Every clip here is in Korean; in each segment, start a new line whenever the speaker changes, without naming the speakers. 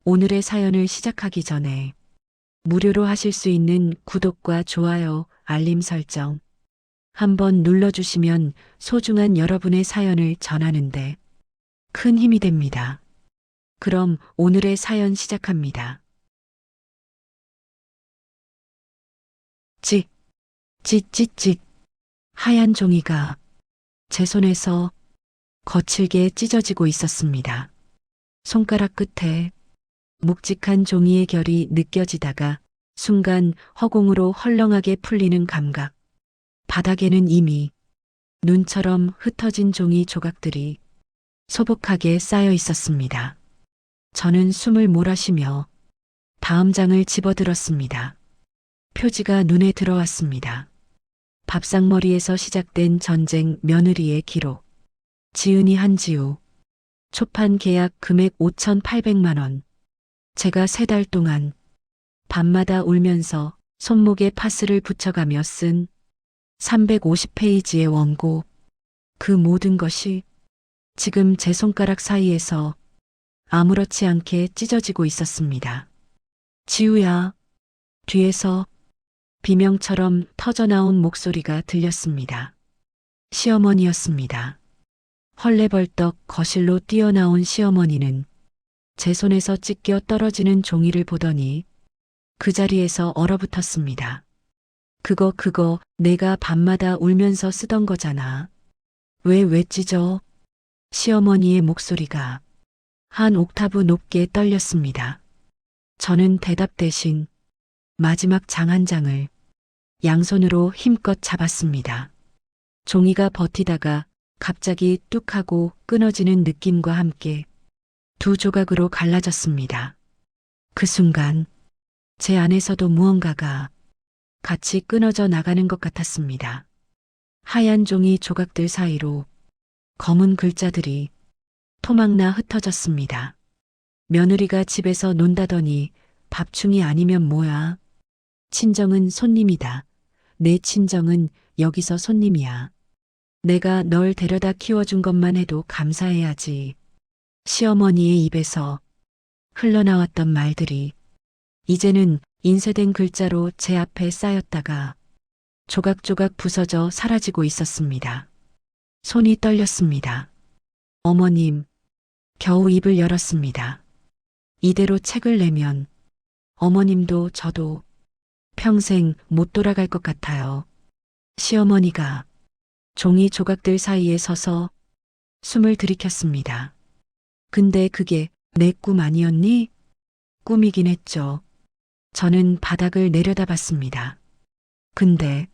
오늘의 사연을 시작하기 전에 무료로 하실 수 있는 구독과 좋아요, 알림 설정 한번 눌러주시면 소중한 여러분의 사연을 전하는데 큰 힘이 됩니다. 그럼 오늘의 사연 시작합니다. 찍, 찢찢찢. 하얀 종이가 제 손에서 거칠게 찢어지고 있었습니다. 손가락 끝에 묵직한 종이의 결이 느껴지다가 순간 허공으로 헐렁하게 풀리는 감각. 바닥에는 이미 눈처럼 흩어진 종이 조각들이 소복하게 쌓여 있었습니다. 저는 숨을 몰아쉬며 다음 장을 집어들었습니다. 표지가 눈에 들어왔습니다. 밥상머리에서 시작된 전쟁 며느리의 기록. 지은이 한지우. 초판 계약 금액 5,800만 원. 제가 3달 동안 밤마다 울면서 손목에 파스를 붙여가며 쓴 350페이지의 원고. 그 모든 것이 지금 제 손가락 사이에서 아무렇지 않게 찢어지고 있었습니다. 지우야. 뒤에서 비명처럼 터져나온 목소리가 들렸습니다. 시어머니였습니다. 헐레벌떡 거실로 뛰어나온 시어머니는 제 손에서 찢겨 떨어지는 종이를 보더니 그 자리에서 얼어붙었습니다. 그거 내가 밤마다 울면서 쓰던 거잖아. 왜 찢어? 시어머니의 목소리가 한 옥타브 높게 떨렸습니다. 저는 대답 대신 마지막 장 한 장을 양손으로 힘껏 잡았습니다. 종이가 버티다가 갑자기 뚝 하고 끊어지는 느낌과 함께 두 조각으로 갈라졌습니다. 그 순간 제 안에서도 무언가가 같이 끊어져 나가는 것 같았습니다. 하얀 종이 조각들 사이로 검은 글자들이 토막나 흩어졌습니다. 며느리가 집에서 논다더니 밥충이 아니면 뭐야? 친정은 손님이다. 내 친정은 여기서 손님이야. 내가 널 데려다 키워준 것만 해도 감사해야지. 시어머니의 입에서 흘러나왔던 말들이 이제는 인쇄된 글자로 제 앞에 쌓였다가 조각조각 부서져 사라지고 있었습니다. 손이 떨렸습니다. 어머님, 겨우 입을 열었습니다. 이대로 책을 내면 어머님도 저도 평생 못 돌아갈 것 같아요. 시어머니가 종이 조각들 사이에 서서 숨을 들이켰습니다. 근데 그게 내 꿈 아니었니? 꿈이긴 했죠. 저는 바닥을 내려다봤습니다. 근데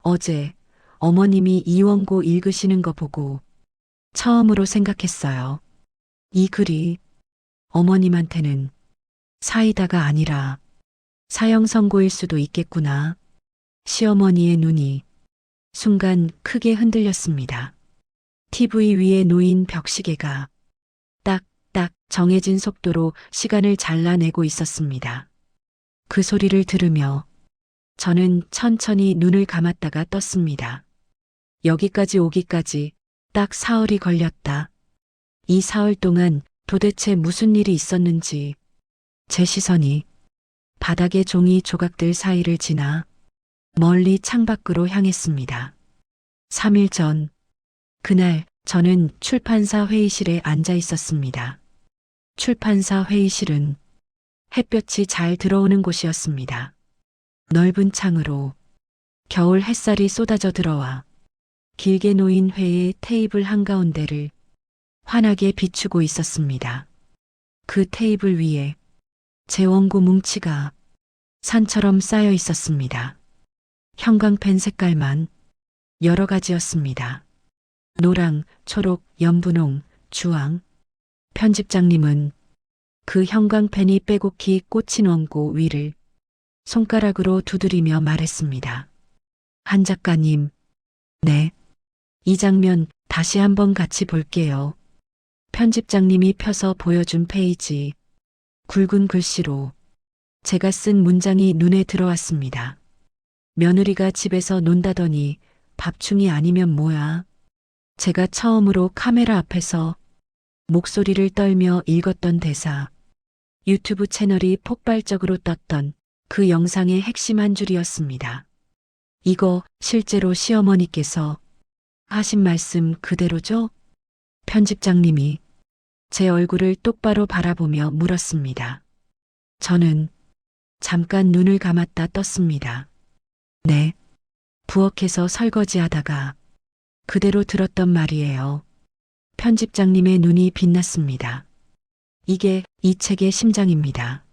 어제 어머님이 이 원고 읽으시는 거 보고 처음으로 생각했어요. 이 글이 어머님한테는 사이다가 아니라 사형 선고일 수도 있겠구나. 시어머니의 눈이 순간 크게 흔들렸습니다. TV 위에 놓인 벽시계가 딱딱 정해진 속도로 시간을 잘라내고 있었습니다. 그 소리를 들으며 저는 천천히 눈을 감았다가 떴습니다. 여기까지 오기까지 딱 사흘이 걸렸다. 이 사흘 동안 도대체 무슨 일이 있었는지 제 시선이 바닥의 종이 조각들 사이를 지나 멀리 창밖으로 향했습니다. 3일 전, 그날 저는 출판사 회의실에 앉아 있었습니다. 출판사 회의실은 햇볕이 잘 들어오는 곳이었습니다. 넓은 창으로 겨울 햇살이 쏟아져 들어와 길게 놓인 회의 테이블 한가운데를 환하게 비추고 있었습니다. 그 테이블 위에 제 원고 뭉치가 산처럼 쌓여 있었습니다. 형광펜 색깔만 여러 가지였습니다. 노랑, 초록, 연분홍, 주황. 편집장님은 그 형광펜이 빼곡히 꽂힌 원고 위를 손가락으로 두드리며 말했습니다. 한 작가님, 네. 이 장면 다시 한번 같이 볼게요. 편집장님이 펴서 보여준 페이지. 굵은 글씨로 제가 쓴 문장이 눈에 들어왔습니다. 며느리가 집에서 논다더니 밥충이 아니면 뭐야. 제가 처음으로 카메라 앞에서 목소리를 떨며 읽었던 대사. 유튜브 채널이 폭발적으로 떴던 그 영상의 핵심 한 줄이었습니다. 이거 실제로 시어머니께서 하신 말씀 그대로죠? 편집장님이 제 얼굴을 똑바로 바라보며 물었습니다. 저는 잠깐 눈을 감았다 떴습니다. 네. 부엌에서 설거지하다가 그대로 들었던 말이에요. 편집장님의 눈이 빛났습니다. 이게 이 책의 심장입니다.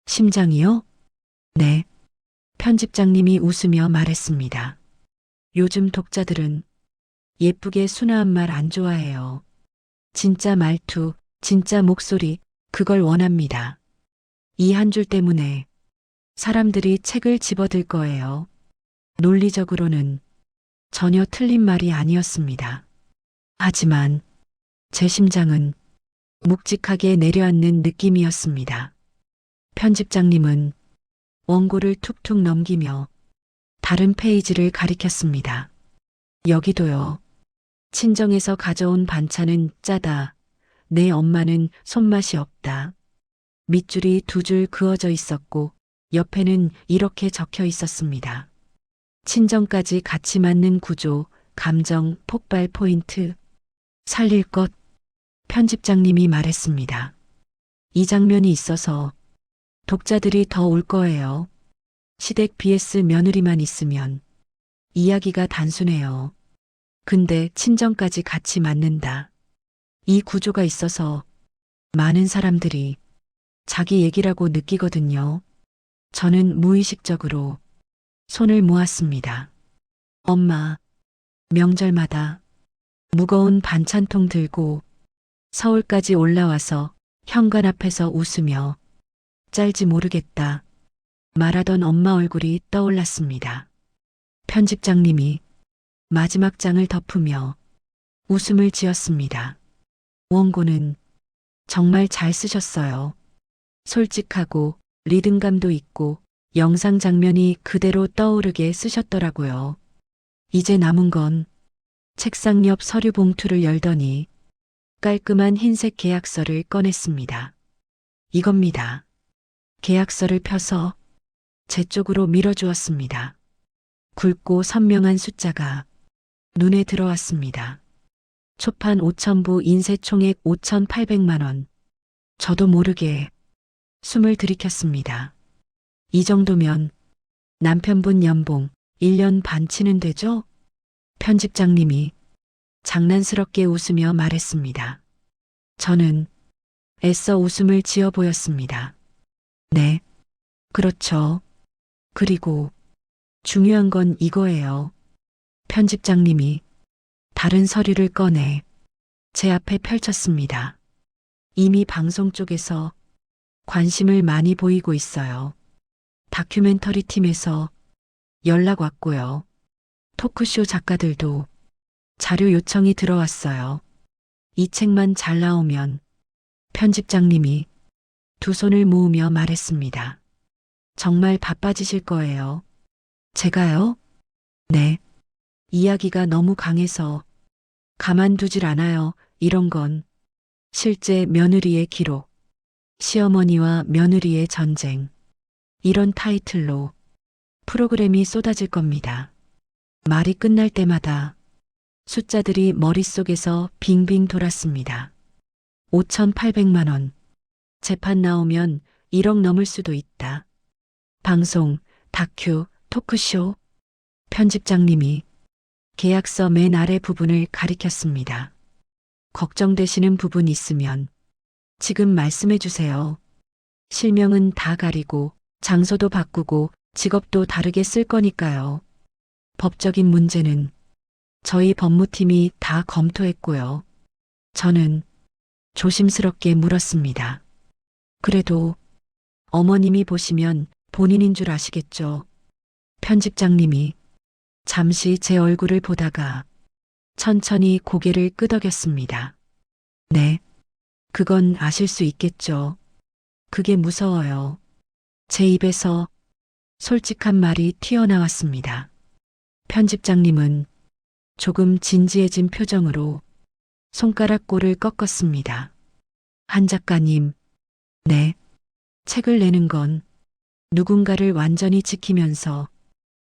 심장이요? 네. 편집장님이 웃으며 말했습니다. 요즘 독자들은 예쁘게 순화한 말 안 좋아해요. 진짜 말투, 진짜 목소리, 그걸 원합니다. 이 한 줄 때문에 사람들이 책을 집어들 거예요. 논리적으로는 전혀 틀린 말이 아니었습니다. 하지만 제 심장은 묵직하게 내려앉는 느낌이었습니다. 편집장님은 원고를 툭툭 넘기며 다른 페이지를 가리켰습니다. 여기도요. 친정에서 가져온 반찬은 짜다. 내 엄마는 손맛이 없다. 밑줄이 두 줄 그어져 있었고 옆에는 이렇게 적혀 있었습니다. 친정까지 같이 맞는 구조, 감정, 폭발 포인트. 살릴 것. 편집장님이 말했습니다. 이 장면이 있어서 독자들이 더 올 거예요. 시댁 vs 며느리만 있으면 이야기가 단순해요. 근데 친정까지 같이 맞는다. 이 구조가 있어서 많은 사람들이 자기 얘기라고 느끼거든요. 저는 무의식적으로 손을 모았습니다. 엄마, 명절마다 무거운 반찬통 들고 서울까지 올라와서 현관 앞에서 웃으며 짤지 모르겠다 말하던 엄마 얼굴이 떠올랐습니다. 편집장님이 마지막 장을 덮으며 웃음을 지었습니다. 원고는 정말 잘 쓰셨어요. 솔직하고 리듬감도 있고 영상 장면이 그대로 떠오르게 쓰셨더라고요. 이제 남은 건 책상 옆 서류 봉투를 열더니 깔끔한 흰색 계약서를 꺼냈습니다. 이겁니다. 계약서를 펴서 제 쪽으로 밀어주었습니다. 굵고 선명한 숫자가 눈에 들어왔습니다. 초판 5,000부 인쇄 총액 5,800만 원. 저도 모르게 숨을 들이켰습니다. 이 정도면 남편분 연봉 1년 반 치는 되죠? 편집장님이 장난스럽게 웃으며 말했습니다. 저는 애써 웃음을 지어 보였습니다. 네, 그렇죠. 그리고 중요한 건 이거예요. 편집장님이 다른 서류를 꺼내 제 앞에 펼쳤습니다. 이미 방송 쪽에서 관심을 많이 보이고 있어요. 다큐멘터리 팀에서 연락 왔고요. 토크쇼 작가들도 자료 요청이 들어왔어요. 이 책만 잘 나오면 편집장님이 두 손을 모으며 말했습니다. 정말 바빠지실 거예요. 제가요? 네. 이야기가 너무 강해서 가만두질 않아요. 이런 건 실제 며느리의 기록, 시어머니와 며느리의 전쟁, 이런 타이틀로 프로그램이 쏟아질 겁니다. 말이 끝날 때마다 숫자들이 머릿속에서 빙빙 돌았습니다. 5,800만 원. 재판 나오면 1억 넘을 수도 있다. 방송, 다큐, 토크쇼. 편집장님이 계약서 맨 아래 부분을 가리켰습니다. 걱정되시는 부분 있으면 지금 말씀해 주세요. 실명은 다 가리고 장소도 바꾸고 직업도 다르게 쓸 거니까요. 법적인 문제는 저희 법무팀이 다 검토했고요. 저는 조심스럽게 물었습니다. 그래도 어머님이 보시면 본인인 줄 아시겠죠? 편집장님이 잠시 제 얼굴을 보다가 천천히 고개를 끄덕였습니다. 네, 그건 아실 수 있겠죠. 그게 무서워요. 제 입에서 솔직한 말이 튀어나왔습니다. 편집장님은 조금 진지해진 표정으로 손가락 골을 꺾었습니다. 한 작가님, 네, 책을 내는 건 누군가를 완전히 지키면서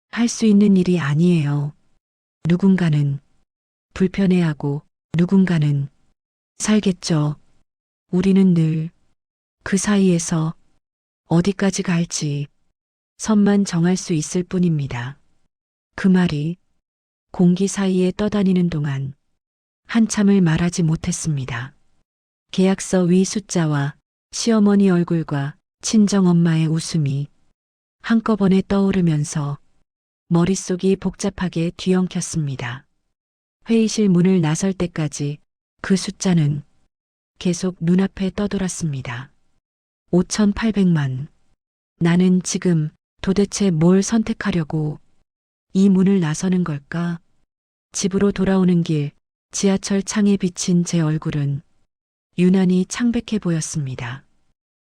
할 수 있는 일이 아니에요. 누군가는 불편해하고 누군가는 살겠죠. 우리는 늘 그 사이에서 어디까지 갈지 선만 정할 수 있을 뿐입니다. 그 말이 공기 사이에 떠다니는 동안 한참을 말하지 못했습니다. 계약서 위 숫자와 시어머니 얼굴과 친정엄마의 웃음이 한꺼번에 떠오르면서 머릿속이 복잡하게 뒤엉켰습니다. 회의실 문을 나설 때까지 그 숫자는 계속 눈앞에 떠돌았습니다. 5,800만. 나는 지금 도대체 뭘 선택하려고 이 문을 나서는 걸까? 집으로 돌아오는 길, 지하철 창에 비친 제 얼굴은 유난히 창백해 보였습니다.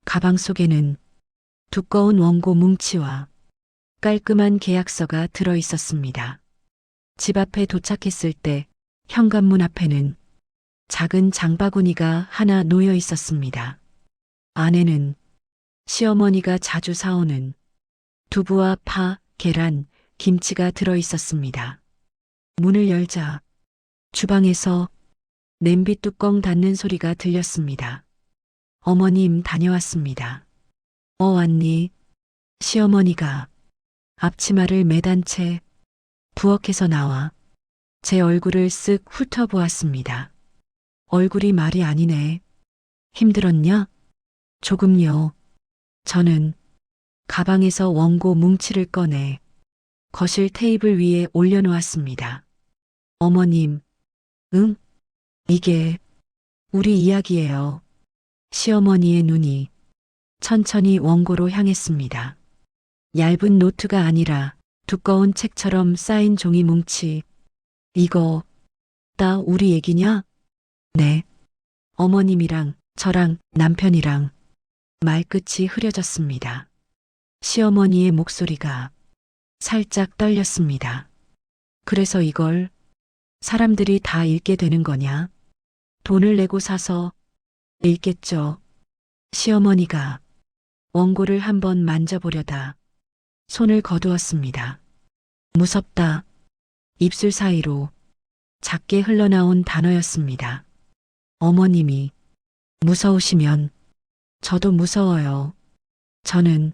가방 속에는 두꺼운 원고 뭉치와 깔끔한 계약서가 들어 있었습니다. 집 앞에 도착했을 때 현관문 앞에는 작은 장바구니가 하나 놓여 있었습니다. 안에는 시어머니가 자주 사오는 두부와 파, 계란, 김치가 들어 있었습니다. 문을 열자 주방에서 냄비 뚜껑 닫는 소리가 들렸습니다. 어머님 다녀왔습니다. 왔니? 시어머니가 앞치마를 매단 채 부엌에서 나와 제 얼굴을 쓱 훑어보았습니다. 얼굴이 말이 아니네. 힘들었냐? 조금요. 저는 가방에서 원고 뭉치를 꺼내 거실 테이블 위에 올려놓았습니다. 어머님, 응? 이게 우리 이야기예요. 시어머니의 눈이 천천히 원고로 향했습니다. 얇은 노트가 아니라 두꺼운 책처럼 쌓인 종이 뭉치. 이거 다 우리 얘기냐? 네. 어머님이랑 저랑 남편이랑. 말끝이 흐려졌습니다. 시어머니의 목소리가 살짝 떨렸습니다. 그래서 이걸 사람들이 다 읽게 되는 거냐? 돈을 내고 사서 읽겠죠. 시어머니가 원고를 한번 만져보려다 손을 거두었습니다. 무섭다. 입술 사이로 작게 흘러나온 단어였습니다. 어머님이 무서우시면 저도 무서워요. 저는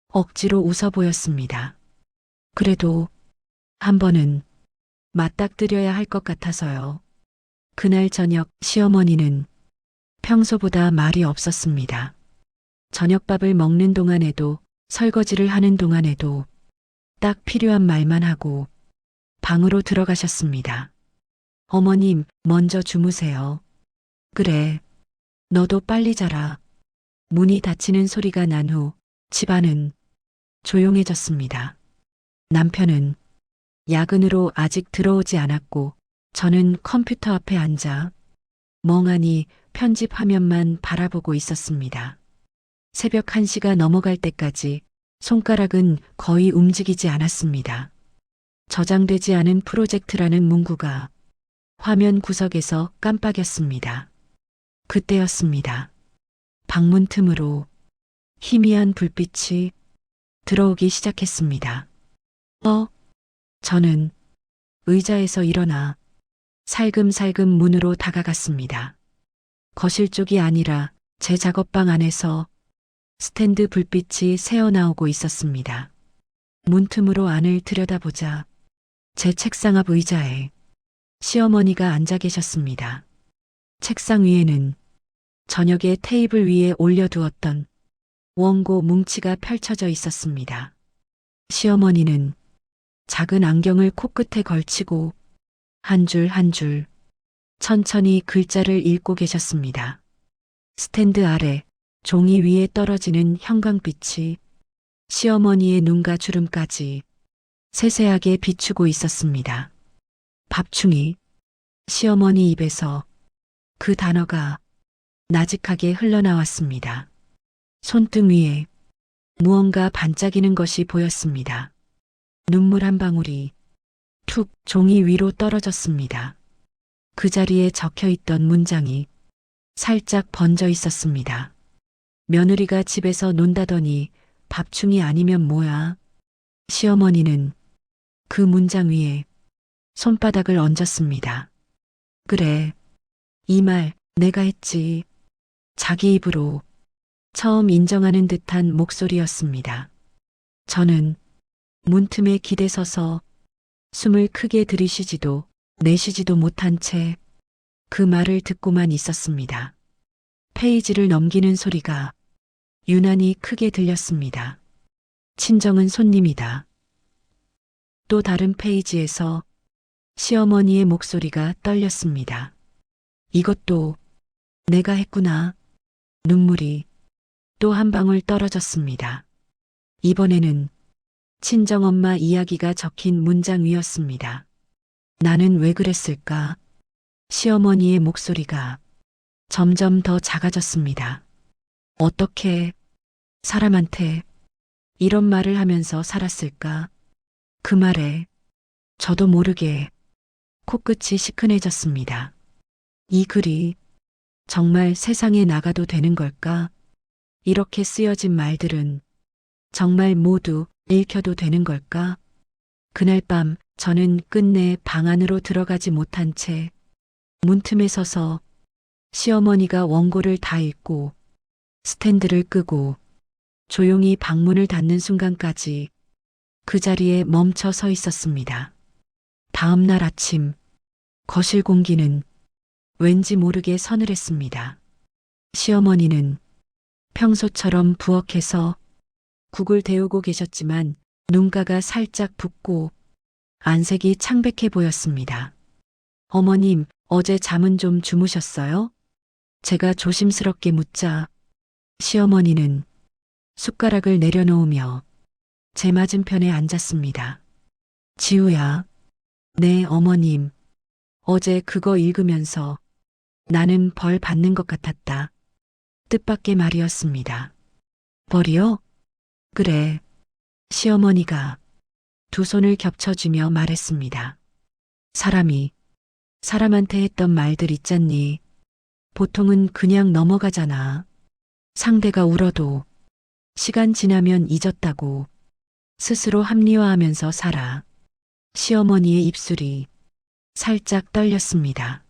억지로 웃어 보였습니다. 그래도 한 번은 맞닥뜨려야 할 것 같아서요. 그날 저녁 시어머니는 평소보다 말이 없었습니다. 저녁밥을 먹는 동안에도 설거지를 하는 동안에도 딱 필요한 말만 하고 방으로 들어가셨습니다. 어머님, 먼저 주무세요. 그래, 너도 빨리 자라. 문이 닫히는 소리가 난 후 집안은 조용해졌습니다. 남편은 야근으로 아직 들어오지 않았고 저는 컴퓨터 앞에 앉아 멍하니 편집 화면만 바라보고 있었습니다. 새벽 1시가 넘어갈 때까지 손가락은 거의 움직이지 않았습니다. 저장되지 않은 프로젝트라는 문구가 화면 구석에서 깜빡였습니다. 그때였습니다. 방문 틈으로 희미한 불빛이 들어오기 시작했습니다. 저는 의자에서 일어나 살금살금 문으로 다가갔습니다. 거실 쪽이 아니라 제 작업방 안에서 스탠드 불빛이 새어나오고 있었습니다. 문틈으로 안을 들여다보자 제 책상 앞 의자에 시어머니가 앉아 계셨습니다. 책상 위에는 저녁에 테이블 위에 올려두었던 원고 뭉치가 펼쳐져 있었습니다. 시어머니는 작은 안경을 코끝에 걸치고 한 줄 한 줄 천천히 글자를 읽고 계셨습니다. 스탠드 아래 종이 위에 떨어지는 형광빛이 시어머니의 눈과 주름까지 세세하게 비추고 있었습니다. 밥충이. 시어머니 입에서 그 단어가 나직하게 흘러나왔습니다. 손등 위에 무언가 반짝이는 것이 보였습니다. 눈물 한 방울이 툭 종이 위로 떨어졌습니다. 그 자리에 적혀 있던 문장이 살짝 번져 있었습니다. 며느리가 집에서 논다더니 밥충이 아니면 뭐야. 시어머니는 그 문장 위에 손바닥을 얹었습니다. 그래, 이 말 내가 했지. 자기 입으로 처음 인정하는 듯한 목소리였습니다. 저는 문틈에 기대서서 숨을 크게 들이쉬지도 내쉬지도 못한 채 그 말을 듣고만 있었습니다. 페이지를 넘기는 소리가 유난히 크게 들렸습니다. 친정은 손님이다. 또 다른 페이지에서 시어머니의 목소리가 떨렸습니다. 이것도 내가 했구나. 눈물이 또 한 방울 떨어졌습니다. 이번에는 친정엄마 이야기가 적힌 문장 위였습니다. 나는 왜 그랬을까? 시어머니의 목소리가 점점 더 작아졌습니다. 어떻게 사람한테 이런 말을 하면서 살았을까? 그 말에 저도 모르게 코끝이 시큰해졌습니다. 이 글이 정말 세상에 나가도 되는 걸까? 이렇게 쓰여진 말들은 정말 모두 읽혀도 되는 걸까? 그날 밤 저는 끝내 방 안으로 들어가지 못한 채 문틈에 서서 시어머니가 원고를 다 읽고 스탠드를 끄고 조용히 방문을 닫는 순간까지 그 자리에 멈춰 서 있었습니다. 다음 날 아침 거실 공기는 왠지 모르게 서늘했습니다. 시어머니는 평소처럼 부엌에서 국을 데우고 계셨지만 눈가가 살짝 붓고 안색이 창백해 보였습니다. 어머님, 어제 잠은 좀 주무셨어요? 제가 조심스럽게 묻자 시어머니는 숟가락을 내려놓으며 제 맞은편에 앉았습니다. 지우야, 네 어머님, 어제 그거 읽으면서 나는 벌 받는 것 같았다. 뜻밖의 말이었습니다. 벌이요? 그래. 시어머니가 두 손을 겹쳐주며 말했습니다. 사람이 사람한테 했던 말들 있잖니. 보통은 그냥 넘어가잖아. 상대가 울어도 시간 지나면 잊었다고 스스로 합리화하면서 살아. 시어머니의 입술이 살짝 떨렸습니다.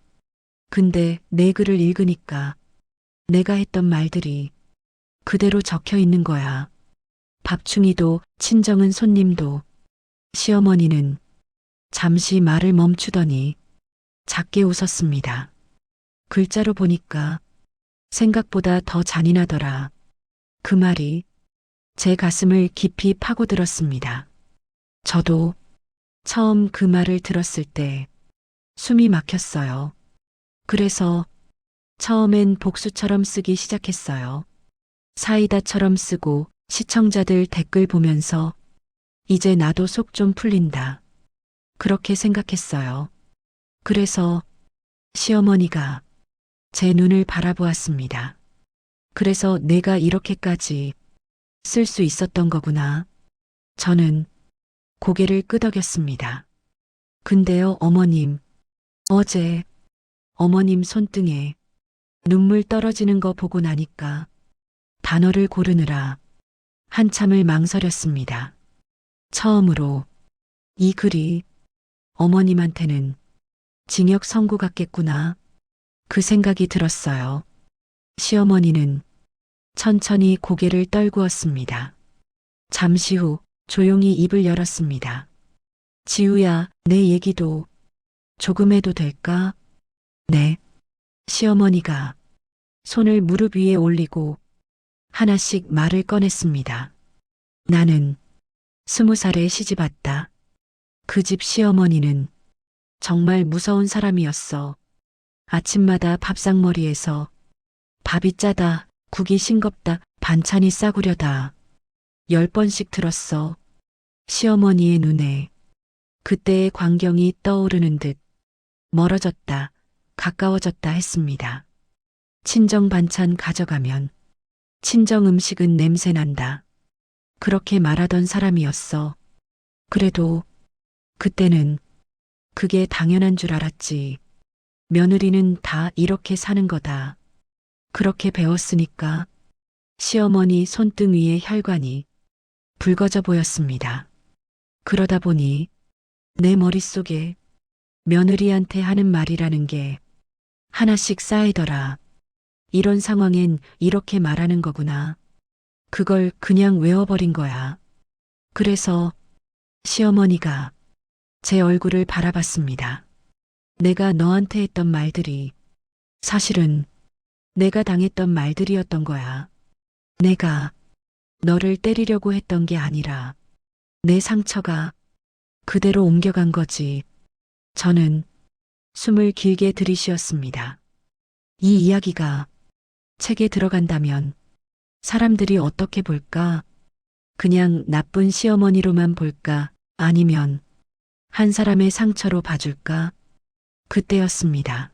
근데 내 글을 읽으니까 내가 했던 말들이 그대로 적혀 있는 거야. 밥충이도 친정은 손님도. 시어머니는 잠시 말을 멈추더니 작게 웃었습니다. 글자로 보니까 생각보다 더 잔인하더라. 그 말이 제 가슴을 깊이 파고들었습니다. 저도 처음 그 말을 들었을 때 숨이 막혔어요. 그래서 처음엔 복수처럼 쓰기 시작했어요. 사이다처럼 쓰고 시청자들 댓글 보면서 이제 나도 속 좀 풀린다. 그렇게 생각했어요. 그래서 시어머니가 제 눈을 바라보았습니다. 그래서 내가 이렇게까지 쓸 수 있었던 거구나. 저는 고개를 끄덕였습니다. 근데요, 어머님. 어제 어머님 손등에 눈물 떨어지는 거 보고 나니까 단어를 고르느라 한참을 망설였습니다. 처음으로 이 글이 어머님한테는 징역 선고 같겠구나. 그 생각이 들었어요. 시어머니는 천천히 고개를 떨구었습니다. 잠시 후 조용히 입을 열었습니다. 지우야, 내 얘기도 조금 해도 될까? 네. 시어머니가 손을 무릎 위에 올리고 하나씩 말을 꺼냈습니다. 나는 20살에 시집왔다. 그 집 시어머니는 정말 무서운 사람이었어. 아침마다 밥상머리에서 밥이 짜다, 국이 싱겁다, 반찬이 싸구려다. 10번씩 들었어. 시어머니의 눈에 그때의 광경이 떠오르는 듯 멀어졌다, 가까워졌다 했습니다. 친정 반찬 가져가면 친정 음식은 냄새난다. 그렇게 말하던 사람이었어. 그래도 그때는 그게 당연한 줄 알았지. 며느리는 다 이렇게 사는 거다. 그렇게 배웠으니까. 시어머니 손등 위에 혈관이 붉어져 보였습니다. 그러다 보니 내 머릿속에 며느리한테 하는 말이라는 게 하나씩 쌓이더라. 이런 상황엔 이렇게 말하는 거구나. 그걸 그냥 외워버린 거야. 그래서 시어머니가 제 얼굴을 바라봤습니다. 내가 너한테 했던 말들이 사실은 내가 당했던 말들이었던 거야. 내가 너를 때리려고 했던 게 아니라 내 상처가 그대로 옮겨간 거지. 저는 숨을 길게 들이쉬었습니다. 이 이야기가 책에 들어간다면 사람들이 어떻게 볼까? 그냥 나쁜 시어머니로만 볼까? 아니면 한 사람의 상처로 봐줄까? 그때였습니다.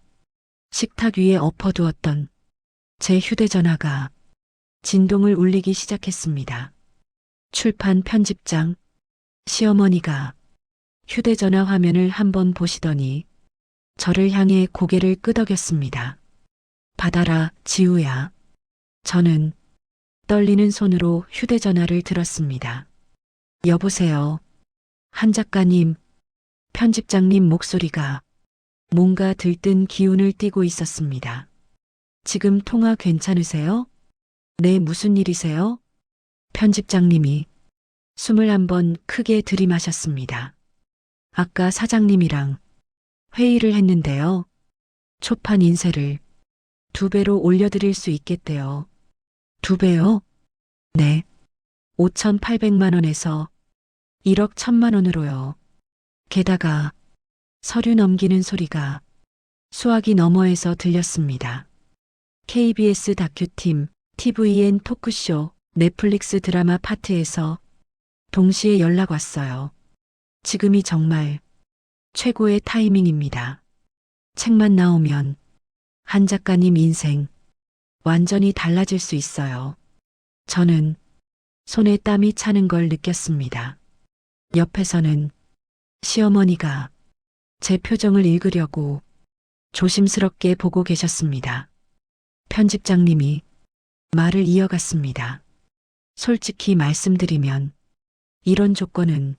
식탁 위에 엎어두었던 제 휴대전화가 진동을 울리기 시작했습니다. 출판 편집장, 시어머니가 휴대전화 화면을 한번 보시더니 저를 향해 고개를 끄덕였습니다. 받아라, 지우야. 저는 떨리는 손으로 휴대전화를 들었습니다. 여보세요. 한 작가님, 편집장님 목소리가 뭔가 들뜬 기운을 띠고 있었습니다. 지금 통화 괜찮으세요? 네, 무슨 일이세요? 편집장님이 숨을 한번 크게 들이마셨습니다. 아까 사장님이랑 회의를 했는데요. 초판 인세를 2배로 올려드릴 수 있겠대요. 2배요? 네. 5,800만 원에서 1억 1,000만 원으로요. 게다가 서류 넘기는 소리가 수화기 너머에서 들렸습니다. KBS 다큐팀, TVN 토크쇼, 넷플릭스 드라마 파트에서 동시에 연락 왔어요. 지금이 정말 최고의 타이밍입니다. 책만 나오면 한 작가님 인생 완전히 달라질 수 있어요. 저는 손에 땀이 차는 걸 느꼈습니다. 옆에서는 시어머니가 제 표정을 읽으려고 조심스럽게 보고 계셨습니다. 편집장님이 말을 이어갔습니다. 솔직히 말씀드리면 이런 조건은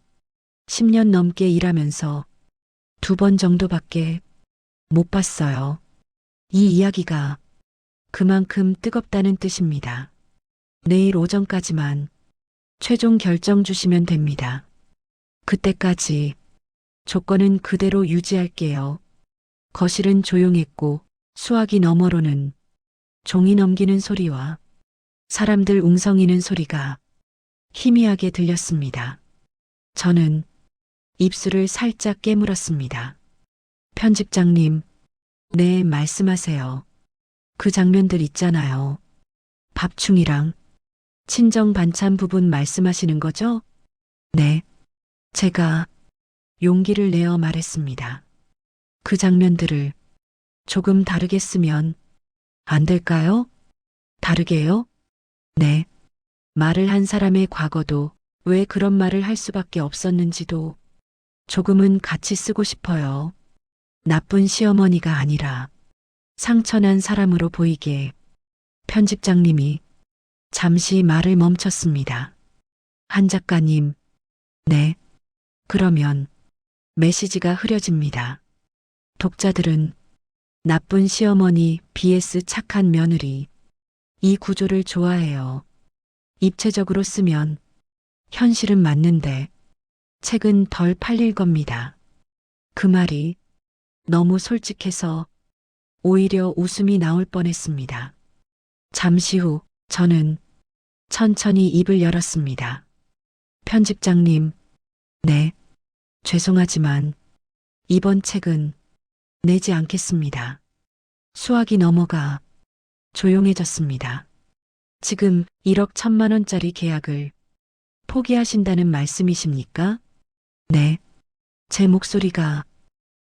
10년 넘게 일하면서 2번 정도밖에 못 봤어요. 이 이야기가 그만큼 뜨겁다는 뜻입니다. 내일 오전까지만 최종 결정 주시면 됩니다. 그때까지 조건은 그대로 유지할게요. 거실은 조용했고 수화기 너머로는 종이 넘기는 소리와 사람들 웅성이는 소리가 희미하게 들렸습니다. 저는 입술을 살짝 깨물었습니다. 편집장님, 네, 말씀하세요. 그 장면들 있잖아요. 밥충이랑 친정 반찬 부분 말씀하시는 거죠? 네. 제가 용기를 내어 말했습니다. 그 장면들을 조금 다르게 쓰면 안 될까요? 다르게요? 네. 말을 한 사람의 과거도 왜 그런 말을 할 수밖에 없었는지도 조금은 같이 쓰고 싶어요. 나쁜 시어머니가 아니라 상처난 사람으로 보이게. 편집장님이 잠시 말을 멈췄습니다. 한 작가님, 네. 그러면 메시지가 흐려집니다. 독자들은 나쁜 시어머니 vs 착한 며느리 이 구조를 좋아해요. 입체적으로 쓰면 현실은 맞는데 책은 덜 팔릴 겁니다. 그 말이 너무 솔직해서 오히려 웃음이 나올 뻔했습니다. 잠시 후 저는 천천히 입을 열었습니다. 편집장님, 네, 죄송하지만 이번 책은 내지 않겠습니다. 수화기 너머가 조용해졌습니다. 지금 1억 1,000만 원짜리 계약을 포기하신다는 말씀이십니까? 네. 제 목소리가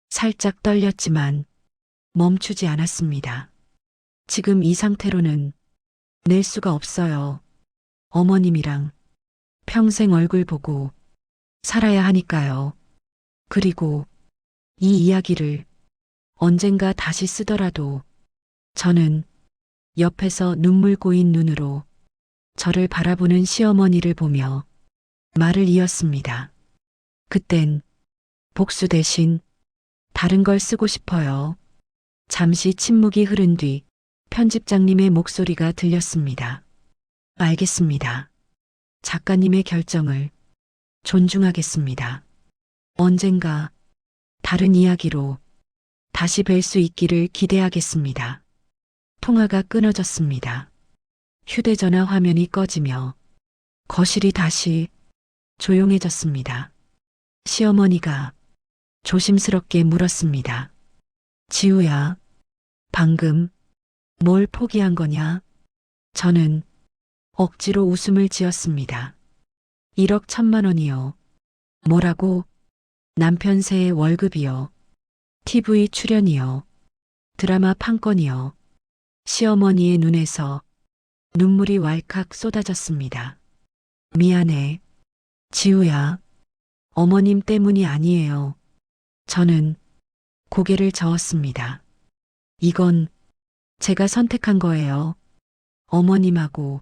살짝 떨렸지만 멈추지 않았습니다. 지금 이 상태로는 낼 수가 없어요. 어머님이랑 평생 얼굴 보고 살아야 하니까요. 그리고 이 이야기를 언젠가 다시 쓰더라도 저는 옆에서 눈물 고인 눈으로 저를 바라보는 시어머니를 보며 말을 이었습니다. 그땐 복수 대신 다른 걸 쓰고 싶어요. 잠시 침묵이 흐른 뒤 편집장님의 목소리가 들렸습니다. 알겠습니다. 작가님의 결정을 존중하겠습니다. 언젠가 다른 이야기로 다시 뵐 수 있기를 기대하겠습니다. 통화가 끊어졌습니다. 휴대전화 화면이 꺼지며 거실이 다시 조용해졌습니다. 시어머니가 조심스럽게 물었습니다. 지우야, 방금 뭘 포기한 거냐? 저는 억지로 웃음을 지었습니다. 1억 1천만 원이요. 뭐라고? 남편 새해 월급이요. TV 출연이요. 드라마 판권이요. 시어머니의 눈에서 눈물이 왈칵 쏟아졌습니다. 미안해. 지우야. 어머님 때문이 아니에요. 저는 고개를 저었습니다. 이건 제가 선택한 거예요. 어머님하고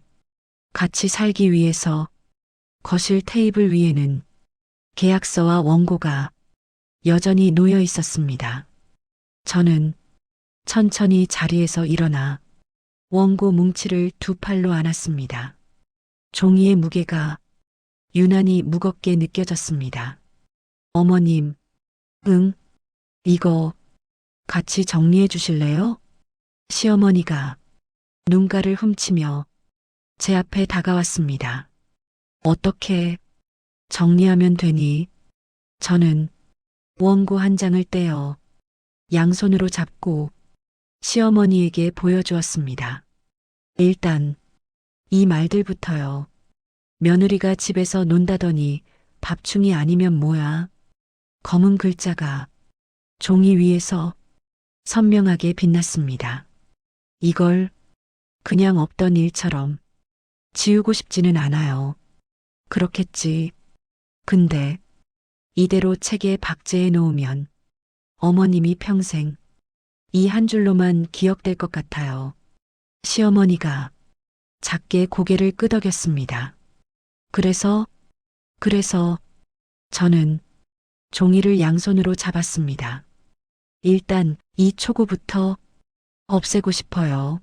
같이 살기 위해서. 거실 테이블 위에는 계약서와 원고가 여전히 놓여 있었습니다. 저는 천천히 자리에서 일어나 원고 뭉치를 두 팔로 안았습니다. 종이의 무게가 유난히 무겁게 느껴졌습니다. 어머님, 응, 이거 같이 정리해 주실래요? 시어머니가 눈가를 훔치며 제 앞에 다가왔습니다. 어떻게 정리하면 되니? 저는 원고 한 장을 떼어 양손으로 잡고 시어머니에게 보여주었습니다. 일단 이 말들부터요. 며느리가 집에서 논다더니 밥충이 아니면 뭐야? 검은 글자가 종이 위에서 선명하게 빛났습니다. 이걸 그냥 없던 일처럼 지우고 싶지는 않아요. 그렇겠지. 근데 이대로 책에 박제해 놓으면 어머님이 평생 이 한 줄로만 기억될 것 같아요. 시어머니가 작게 고개를 끄덕였습니다. 그래서 저는 종이를 양손으로 잡았습니다. 일단 이 초고부터 없애고 싶어요.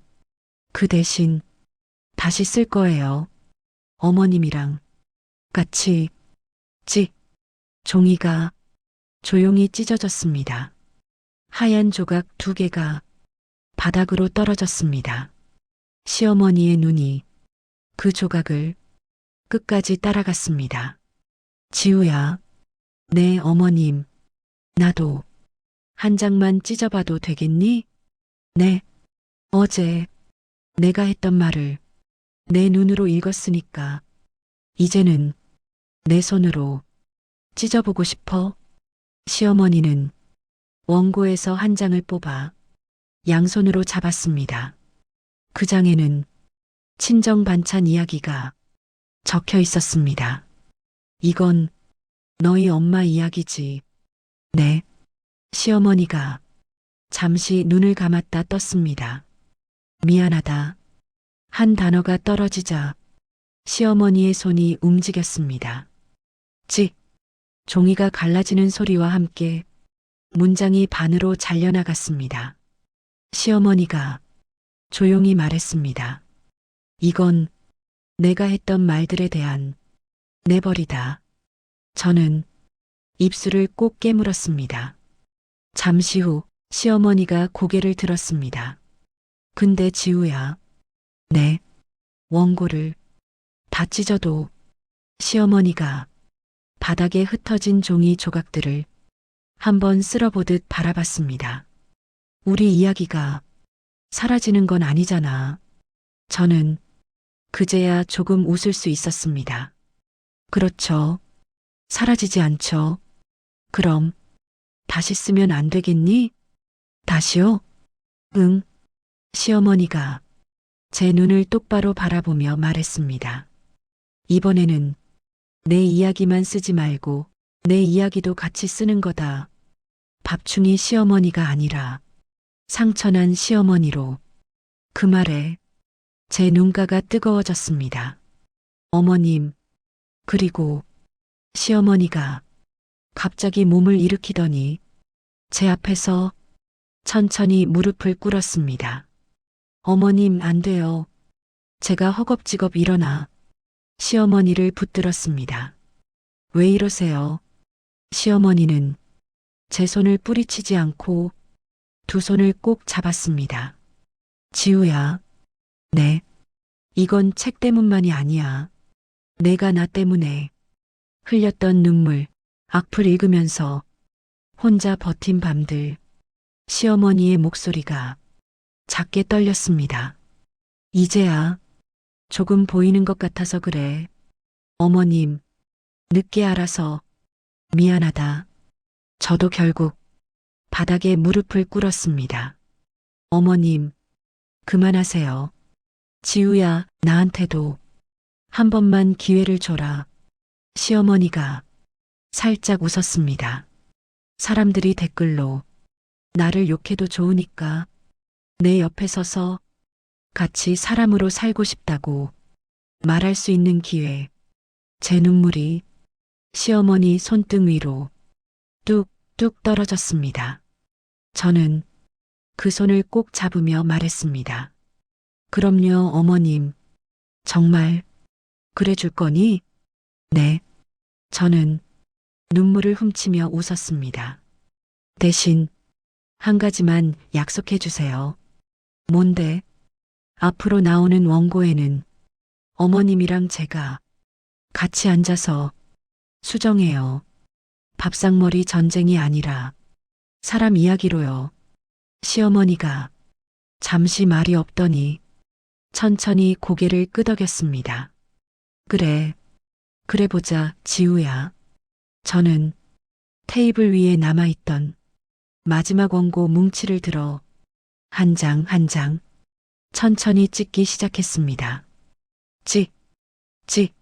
그 대신 다시 쓸 거예요. 어머님이랑 같이. 찍. 종이가 조용히 찢어졌습니다. 하얀 조각 2개가 바닥으로 떨어졌습니다. 시어머니의 눈이 그 조각을 끝까지 따라갔습니다. 지우야, 네 어머님, 나도 한 장만 찢어봐도 되겠니? 네, 어제 내가 했던 말을 내 눈으로 읽었으니까 이제는 내 손으로 찢어보고 싶어. 시어머니는 원고에서 한 장을 뽑아 양손으로 잡았습니다. 그 장에는 친정 반찬 이야기가 적혀 있었습니다. 이건 너희 엄마 이야기지. 네. 시어머니가 잠시 눈을 감았다 떴습니다. 미안하다. 한 단어가 떨어지자 시어머니의 손이 움직였습니다. 찍. 종이가 갈라지는 소리와 함께 문장이 반으로 잘려나갔습니다. 시어머니가 조용히 말했습니다. 이건 내가 했던 말들에 대한 내버리다. 저는 입술을 꼭 깨물었습니다. 잠시 후 시어머니가 고개를 들었습니다. 근데 지우야. 네. 원고를 다 찢어도. 시어머니가 바닥에 흩어진 종이 조각들을 한번 쓸어보듯 바라봤습니다. 우리 이야기가 사라지는 건 아니잖아. 저는 그제야 조금 웃을 수 있었습니다. 그렇죠. 사라지지 않죠. 그럼 다시 쓰면 안 되겠니? 다시요? 응. 시어머니가 제 눈을 똑바로 바라보며 말했습니다. 이번에는 내 이야기만 쓰지 말고 내 이야기도 같이 쓰는 거다. 밥충이 시어머니가 아니라 상처난 시어머니로. 그 말에 제 눈가가 뜨거워졌습니다. 어머님, 그리고 시어머니가 갑자기 몸을 일으키더니 제 앞에서 천천히 무릎을 꿇었습니다. 어머님, 안 돼요. 제가 허겁지겁 일어나 시어머니를 붙들었습니다. 왜 이러세요? 시어머니는 제 손을 뿌리치지 않고 두 손을 꼭 잡았습니다. 지우야, 네. 이건 책 때문만이 아니야. 내가 나 때문에 흘렸던 눈물, 악플 읽으면서 혼자 버틴 밤들, 시어머니의 목소리가 작게 떨렸습니다. 이제야 조금 보이는 것 같아서 그래. 어머님, 늦게 알아서 미안하다. 저도 결국 바닥에 무릎을 꿇었습니다. 어머님, 그만하세요. 지우야, 나한테도 한 번만 기회를 줘라. 시어머니가 살짝 웃었습니다. 사람들이 댓글로 나를 욕해도 좋으니까 내 옆에 서서 같이 사람으로 살고 싶다고 말할 수 있는 기회. 제 눈물이 시어머니 손등 위로 뚝뚝 떨어졌습니다. 저는 그 손을 꼭 잡으며 말했습니다. 그럼요, 어머님. 정말 그래 줄 거니? 네. 저는 눈물을 훔치며 웃었습니다. 대신 한 가지만 약속해 주세요. 뭔데? 앞으로 나오는 원고에는 어머님이랑 제가 같이 앉아서 수정해요. 밥상머리 전쟁이 아니라 사람 이야기로요. 시어머니가 잠시 말이 없더니 천천히 고개를 끄덕였습니다. 그래, 그래 보자, 지우야. 저는 테이블 위에 남아있던 마지막 원고 뭉치를 들어 한 장 한 장 천천히 찍기 시작했습니다. 찍, 찍,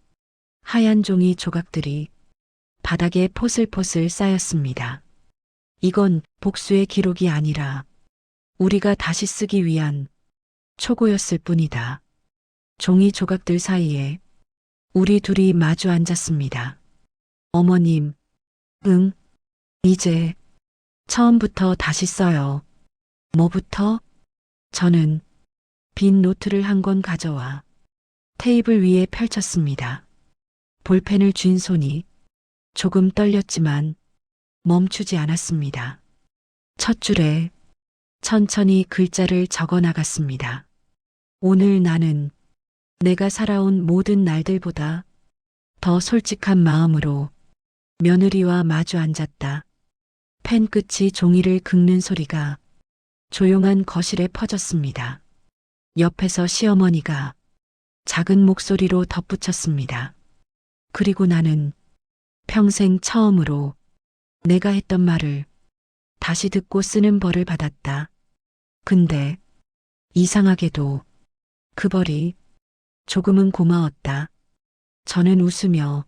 하얀 종이 조각들이 바닥에 포슬포슬 쌓였습니다. 이건 복수의 기록이 아니라 우리가 다시 쓰기 위한 초고였을 뿐이다. 종이 조각들 사이에 우리 둘이 마주 앉았습니다. 어머님, 응, 이제 처음부터 다시 써요. 뭐부터? 저는 빈 노트를 한 권 가져와 테이블 위에 펼쳤습니다. 볼펜을 쥔 손이 조금 떨렸지만 멈추지 않았습니다. 첫 줄에 천천히 글자를 적어 나갔습니다. 오늘 나는 내가 살아온 모든 날들보다 더 솔직한 마음으로 며느리와 마주 앉았다. 펜 끝이 종이를 긁는 소리가 조용한 거실에 퍼졌습니다. 옆에서 시어머니가 작은 목소리로 덧붙였습니다. 그리고 나는 평생 처음으로 내가 했던 말을 다시 듣고 쓰는 벌을 받았다. 근데 이상하게도 그 벌이 조금은 고마웠다. 저는 웃으며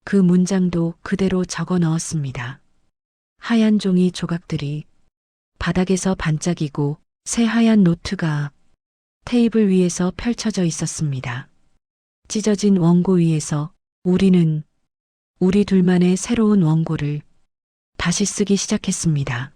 그 문장도 그대로 적어 넣었습니다. 하얀 종이 조각들이 바닥에서 반짝이고 새하얀 노트가 테이블 위에서 펼쳐져 있었습니다. 찢어진 원고 위에서 우리는 우리 둘만의 새로운 원고를 다시 쓰기 시작했습니다.